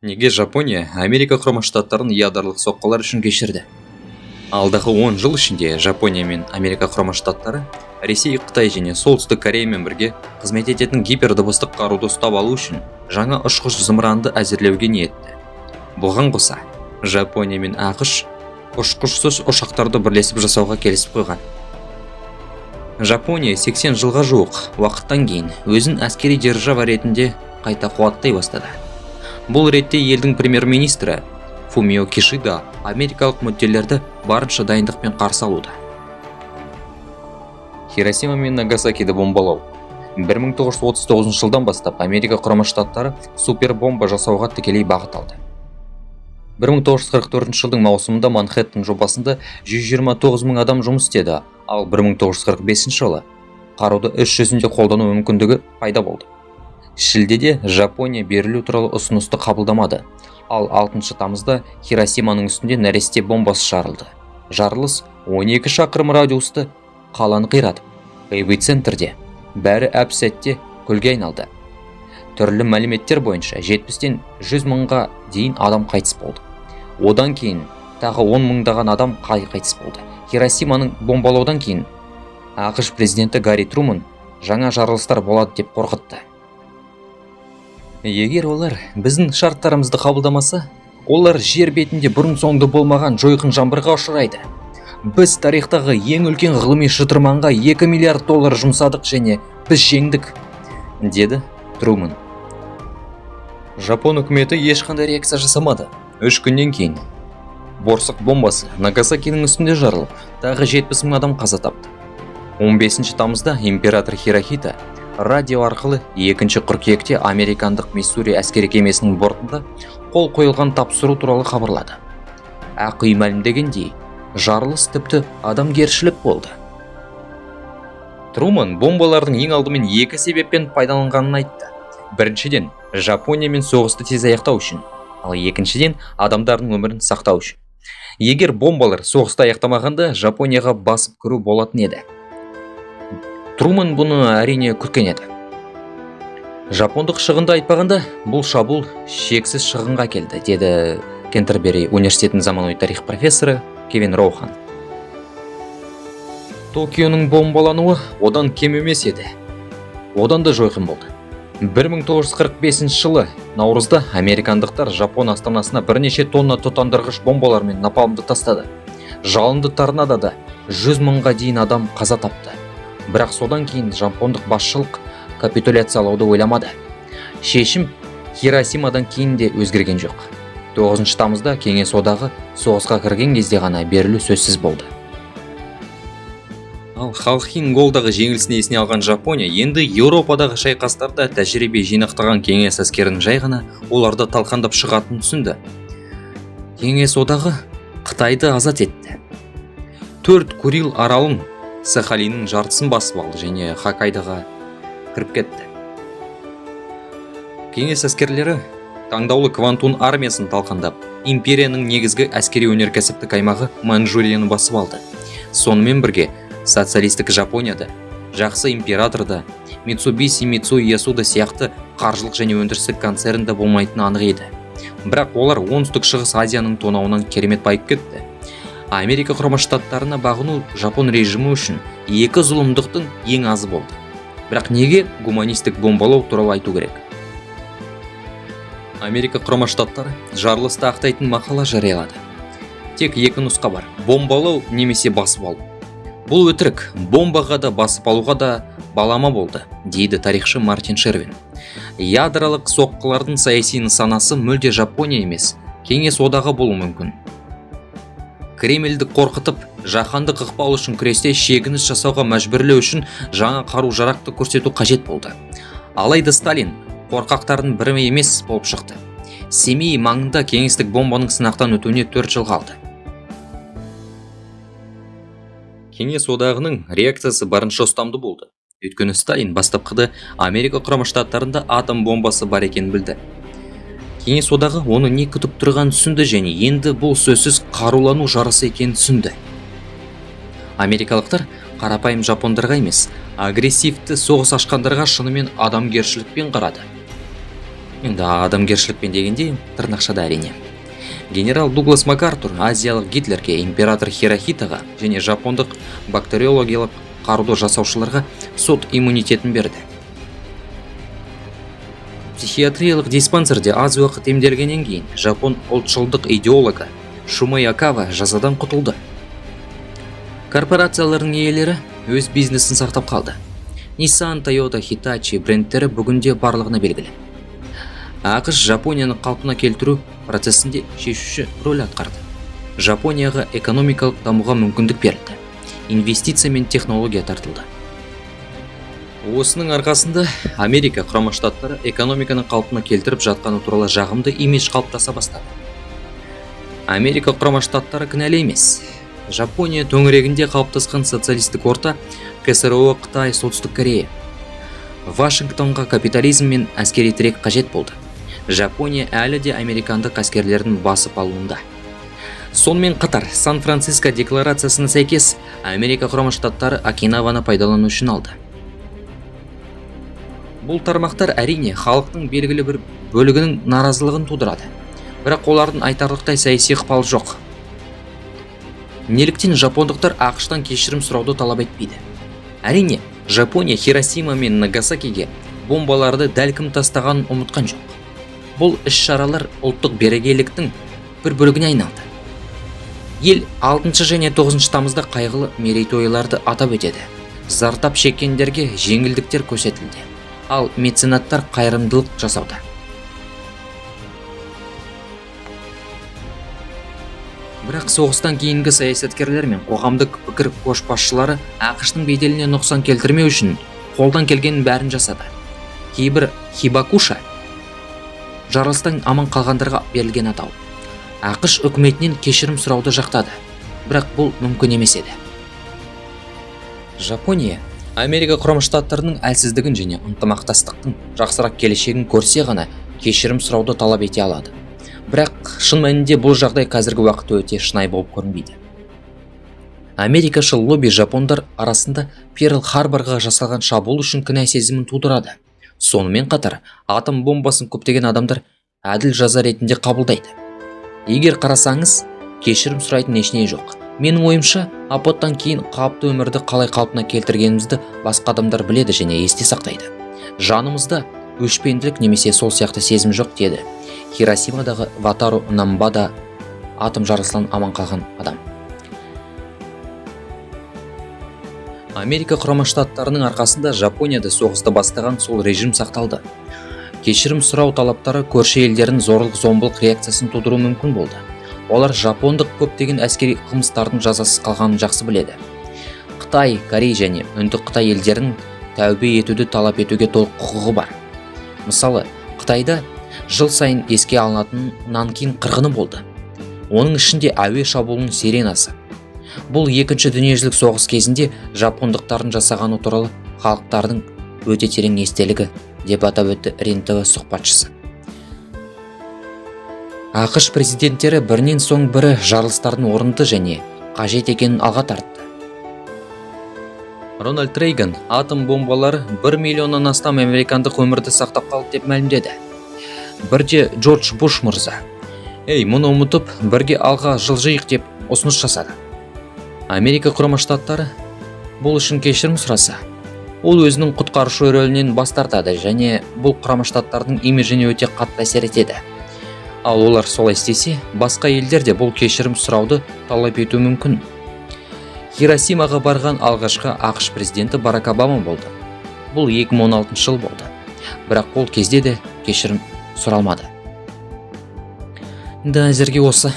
Неге Жапония Америка құрама штаттарын ядролық соққылар үшін кешірді? Алдағы 10 жыл ішінде Жапония мен Америка құрама штаттары Ресей, Қытай және Солтүстік Кореямен бірге қызмет ететін гипердыбыстық қаруды ұстап алу үшін жаңа ұшқыш зымыранды әзірлеуге ниетті. Бұған қоса, Жапония мен ақш ұшқышсыз ұшақтарды бірлесіп жасауға келісіп қойған. Жапония 80 жылға жуық уақыттан кейін өзін әскери держава ретінде қайта қуаттай бастады. Бұл ретте елдің премьер-министрі Фумио Кишида америкалық мүдделерді барынша дайындықпен қарсы алуда. Хиросима мен Нагасакиді бомбалау. 1939 жылдан бастап Америка құрама штаттары супербомба жасауға тікелей бағыт алды. 1944 жылдың маусымында Манхэттен жобасында 129 мың адам жұмыс істеді, ал 1945 жылы қаруды іс жүзінде қолдану мүмкіндігі пайда болды. Шілдеде Жапония берілу туралы ұсынысты қабылдамады, ал 6 тамызда Хиросиманың үстінде нәресте бомбасы жарылды. Жарылыс 12 шақырым радиусты қаланы қиратып, эпицентрде бәрі әп-сәтте күлге айналды. Түрлі мәліметтер бойынша 70-тен 100 мыңға дейін адам қайтыс болды. Одан кейін тағы 10 мыңдаған адам қайтыс болды. Хиросиманың бомбалаудан кейін ақш президенті Гарри Труман жаңа жарылыстар болады деп қорқытты. Егер олар біздің шарттарымызды қабылдамаса, олар жер бетінде бұрын соңды болмаған жойқын жаңбырға ұшырайды. Біз тарихтағы ең үлкен ғылыми шытырманға 2 миллиард доллар жұмсадық және біз жеңдік, деді Труман. Жапон үкіметі ешқандай реакция жасамады. 3 күннен кейін борсық бомбасы Нагасакидің үстінде жарылып, тағы 70 мың адам қаза тапты. 15 тамызда император Хирохита радио арқылы 2 қыркүйекте американдық Миссури әскери кемесінің бортында қол қойылған тапсыру туралы хабарлады. Ақ үй мәлімдегендей, жарылыс тіпті адамгершілік болды. Труман бомбалардың ең алдымен 2 себеппен пайдаланғанын айтты. Біріншіден, Жапониямен соғысты тез аяқтау үшін, ал екіншіден, адамдардың өмірін сақтау үшін. Егер бомбалар соғысты аяқтамағанда, Жапонияға басып кіру болатын еді. Труман бұны әрине күткен еді. Жапондық шығынды айтпағанда, бұл шабуыл шексіз шығынға келді, деді Кентербери университетінің заманауи тарих профессоры Кевин Роухан. Токионың бомбалануы одан кем емес еді. Одан да жойқын болды. 1945 жылы наурызда американдықтар Жапон астанасына бірнеше тонна тұтандырғыш бомбалар мен напалмды тастады. Жалынды торнадода 100 мыңға дейін адам қаза тапты. Бірақ содан кейін жапондық басшылық капитуляциялауды ойламады. Шешім Хиросимадан кейін де өзгерген жоқ. 9 тамызда Кеңес одағы соғысқа кірген кезде ғана берілу сөзсіз болды. Ал Халхин голдағы жеңілісін есіне алған Жапония енді Еуропадағы шайқастарда тәжірибе жинақтаған Кеңес әскерінің жай ғана оларды талқандап шығатынын түсінді. Кеңес одағы Қытайды азат етті. 4 Курил аралын Сахалиннің жартысын басып алды және Хоккайдоға кіріп кетті. Кеңес әскерлері таңдаулы Квантун армиясын талқандап, империяның негізгі әскери өнеркәсіптік аймағы Манчжурияны басып алды. Сонымен бірге социалистік Жапонияда, жақсы императорда, Митсубиси Митсуи Ясуда сияқты қаржылық және өндірістік концернде болмайтыны анық еді. Бірақ олар оңтүстік шығыс Азияның тонауынан керемет байып кетті. Америка құрама штаттарына бағыну Жапон режимі үшін 2 зұлымдықтың ең азы болды. Бірақ неге гуманистік бомбалау туралы айту керек? Америка құрама штаттары жарылысты ақтайтын мақала жариялады. Тек 2 нұсқа бар: бомбалау немесе басып алу. Бұл өтірік, бомбаға да басып алуға да балама болды, дейді тарихшы Мартин Шервин. Ядролық соққылардың саяси нысанасы мүлде Жапония емес, Кеңес одағы болуы мүмкін. Кремльді қорқытып, жаһандық ықпал үшін күресте шегініс жасауға мәжбүрлеу үшін жаңа қару-жарақты көрсету қажет болды. Алайда Сталин қорқақтардың бірі емес болып шықты. Семей маңында кеңестік бомбаның сынақтан өтуіне 4 жыл қалды. Кеңес одағының реакциясы барынша ұстамды болды. Өйткені Сталин бастапқыда Америка құрама штаттарында атом бомбасы бар екенін білді. Кеңес одағы оны не күтіп тұрғанын түсінді және енді бұл сөзсіз қарулану жарысы екенін түсінді. Америкалықтар қарапайым жапондарға емес, агрессивті соғыс ашқандарға шынымен адамгершілікпен қарады. Енді адамгершілікпен дегенде тырнақшада әрине. Генерал Дуглас МакАртур азиялық Гитлерге, император Хирохитаға және жапондық бактериологиялық қаруды жасаушыларға сот иммунитетін берді. Психиатриялық диспансерде аз уақыт емделгеннен кейін жапон ұлтшылдық идеологы Шумеякава жазадан құтылды. Корпорациялардың иелері өз бизнесін сақтап қалды. Nissan, Toyota, Hitachi брендтері бүгінде барлығына белгілі. ақш Жапонияны қалпына келтіру процесінде шешуші рөл атқарды. Жапонияға экономикалық дамуға мүмкіндік берілді. Инвестиция мен технология тартылды. Осының арқасында Америка Құрама Штаттары экономиканы қалпына келтіріп жатқаны туралы жағымды имидж қалыптаса бастады. Америка Құрама Штаттары кінәлі емес. Жапония төңірегінде қалыптасқан социалистік орта, КСРО, Қытай, Солтүстік Корея. Вашингтонға капитализм мен әскери тірек қажет болды. Жапония әлі де американдық әскерлердің басып алуында. Сонымен қатар, Сан-Франциско декларациясына сәйкес, Америка Құрама Штаттары Окинаваны пайдалану үшін алды. Бұл тармақтар әрине халықтың белгілі бір бөлігінің наразылығын тудырады. Бірақ олардың айтарлықтай саяси ықпалы жоқ. Неліктен жапондықтар ақштан кешірім сұрауды талап етпейді? Әрине, Жапония Хиросима мен Нагасакиге бомбаларды дәлкім тастағанын ұмытқан жоқ. Бұл іс-шаралар ұлттық берекеліктің бір бөлігіне айналды. Ел 6 және 9 тамызда қайғылы мерейтойларды атап өтеді. Зардап шеккендерге жеңілдіктер көрсетілді, ал меценаттар қайырымдылық жасауда. Бірақ соғыстан кейінгі саясаткерлер мен қоғамдық пікір көшбасшылары ақштың беделіне нұқсан келтірмеу үшін қолдан келгеннің бәрін жасады. Кейбір Хибакуша жарылыстан аман қалғандарға берілген атау. ақш үкіметінен кешірім сұрауды жақтады, бірақ бұл мүмкін емес еді. Жапония Америка Құрама Штаттарының әлсіздігін және ынтымақтастықтың жақсырақ келешегін көрсе ғана кешірім сұрауды талап ете алады. Бірақ шын мәнінде бұл жағдай қазіргі уақытта өте шынайы болып көрінбейді. Америкашыл лобби жапондар арасында Перл-Харборға жасалған шабуыл үшін кінә сезімін тудырады. Сонымен қатар, атом бомбасын көптеген адамдар әділ жаза ретінде қабылдайды. Егер қарасаңыз, кешірім сұрайтын ешне жоқ. Менің ойымша, апаттан кейін қауіпті өмірді қалай қалпына келтіргенімізді басқа адамдар біледі және есте сақтайды. Жанымызда өшпенділік немесе сол сияқты сезім жоқ, деді Хиросимадағы Ватару Намбада, атом жарылысынан аман қалған адам. Америка Құрама Штаттарының арқасында Жапонияда соғысты бастаған сол режим сақталды. Кешірім сұрау талаптары көрші елдердің зорлық-зомбылық реакциясын тудыру мүмкін болды. Олар жапондық көптеген әскери қылмыстардың жазасыз қалғанын жақсы біледі. Қытай, Корей және Үнді Қытай елдерінің тәубе етуді талап етуге толық құқығы бар. Мысалы, Қытайда жыл сайын еске алынатын Нанкин қырғыны болды. Оның ішінде әуе шабуылының сиренасы. Бұл екінші дүниежүзілік соғыс кезінде жапондықтардың жасағаны туралы халықтардың өте терең естелігі, деп атап өтті РЕН-ТВ сұхбатшысы. ақш президенттері бірінен соң бірі жарылыстардың орынды және қажет екенін алға тартты. Рональд Рейган атом бомбалары 1 миллионнан астам американдық өмірді сақтап қалды деп мәлімдеді. Бірде Джордж Буш мырза, мұны ұмытып, бірге алға жылжиық деп ұсыныс жасады. Америка Құрама Штаттары бұл үшін кешірім сұраса, ол өзінің құтқарушы рөлінен бас тартады және бұл Құрама Штаттардың имиджіне өте қатты әсер етеді. Ал олар солай істесе, басқа елдер де бұл кешірім сұрауды талап ету мүмкін. Хиросимаға барған алғашқы ақш президенті Барак Обама болды. Бұл 2016 жыл болды. Бірақ ол кезде де кешірім сұралмады. Да, әзірге осы.